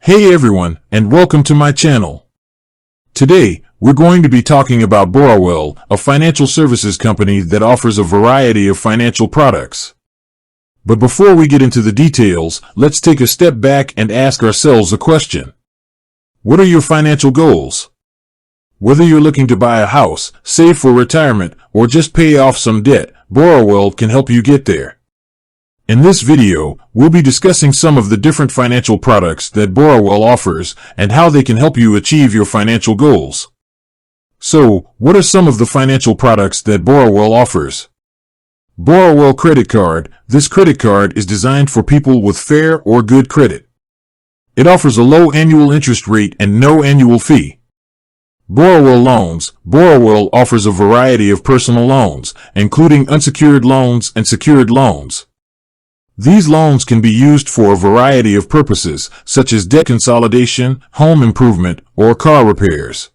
Hey everyone, and welcome to my channel. Today, we're going to be talking about Borrowell, a financial services company that offers a variety of financial products. But before we get into the details, let's take a step back and ask ourselves a question. What are your financial goals? Whether you're looking to buy a house, save for retirement, or just pay off some debt, Borrowell can help you get there. In this video, we'll be discussing some of the different financial products that Borrowell offers and how they can help you achieve your financial goals. So, what are some of the financial products that Borrowell offers? Borrowell Credit Card. This credit card is designed for people with fair or good credit. It offers a low annual interest rate and no annual fee. Borrowell Loans. Borrowell offers a variety of personal loans, including unsecured loans and secured loans. These loans can be used for a variety of purposes, such as debt consolidation, home improvement, or car repairs.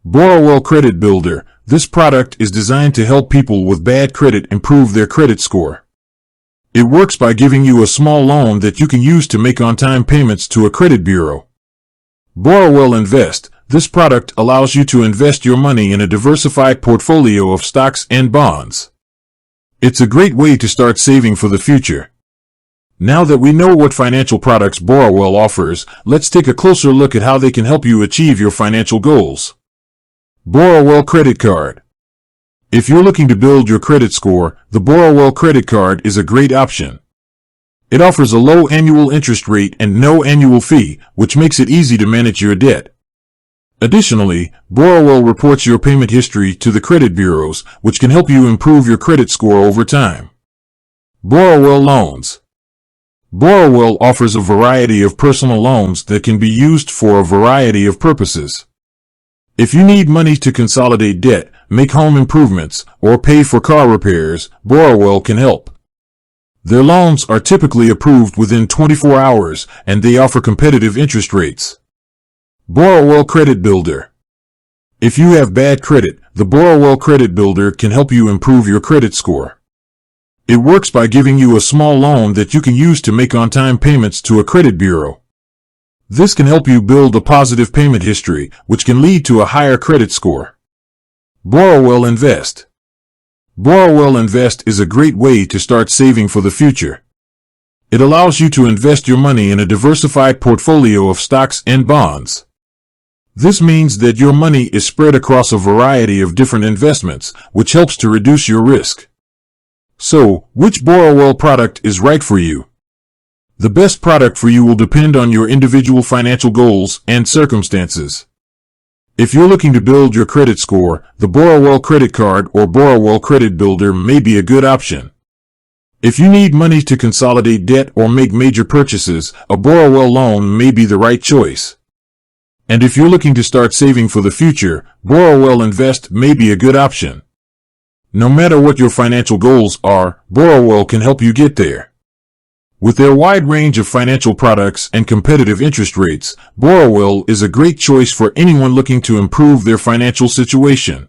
Borrowell Credit Builder. This product is designed to help people with bad credit improve their credit score. It works by giving you a small loan that you can use to make on-time payments to a credit bureau. Borrowell Invest. This product allows you to invest your money in a diversified portfolio of stocks and bonds. It's a great way to start saving for the future. Now that we know what financial products Borrowell offers, let's take a closer look at how they can help you achieve your financial goals. Borrowell Credit Card. If you're looking to build your credit score, the Borrowell Credit Card is a great option. It offers a low annual interest rate and no annual fee, which makes it easy to manage your debt. Additionally, Borrowell reports your payment history to the credit bureaus, which can help you improve your credit score over time. Borrowell Loans. Borrowell offers a variety of personal loans that can be used for a variety of purposes. If you need money to consolidate debt, make home improvements, or pay for car repairs, Borrowell can help. Their loans are typically approved within 24 hours, and they offer competitive interest rates. Borrowell Credit Builder. If you have bad credit, the Borrowell Credit Builder can help you improve your credit score. It works by giving you a small loan that you can use to make on-time payments to a credit bureau. This can help you build a positive payment history, which can lead to a higher credit score. Borrowell Invest. Borrowell Invest is a great way to start saving for the future. It allows you to invest your money in a diversified portfolio of stocks and bonds. This means that your money is spread across a variety of different investments, which helps to reduce your risk. So, which Borrowell product is right for you? The best product for you will depend on your individual financial goals and circumstances. If you're looking to build your credit score, the Borrowell Credit Card or Borrowell Credit Builder may be a good option. If you need money to consolidate debt or make major purchases, a Borrowell loan may be the right choice. And if you're looking to start saving for the future, Borrowell Invest may be a good option. No matter what your financial goals are, Borrowell can help you get there. With their wide range of financial products and competitive interest rates, Borrowell is a great choice for anyone looking to improve their financial situation.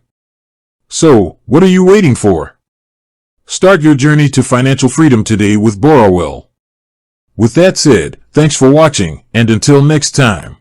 So, what are you waiting for? Start your journey to financial freedom today with Borrowell. With that said, thanks for watching, and until next time.